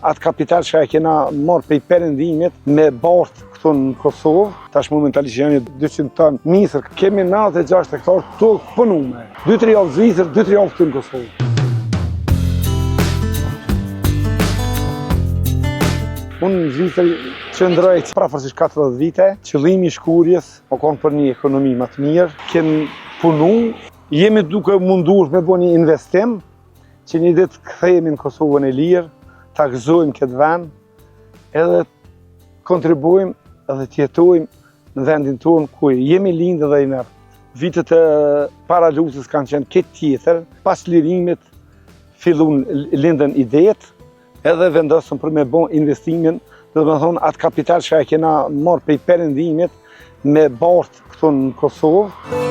atë kapital që e kena marrë prej perëndimit me bartë këtu në Kosovë. Tash momentalisht janë 200 ton misër. Kemi 96 hektar tokë punume. 2-3 javë Zvicër, 2-3 javë këtu në Kosovë. Unë në Zvicër qëndroj prafërsisht 40 vite. Qëllimi i shkurjes o konë për një ekonomi më të mirë. Kem punu, jemi duke mundur me bo një investim që një ditë kthehemi në Kosovën e lirë, ta gëzojmë këtë vend, edhe kontribuojmë edhe t'jetojmë në vendin tonë ku jemi lindë dhe i nërë. Vitet e para luftës kanë qenë këtë tjetër, pas lirimit fillun lindën idetë, edhe vendosëm për me bon investimin, dhe me thonë atë kapital që e kena marrë prej perëndimit me bartë këtu në Kosovë.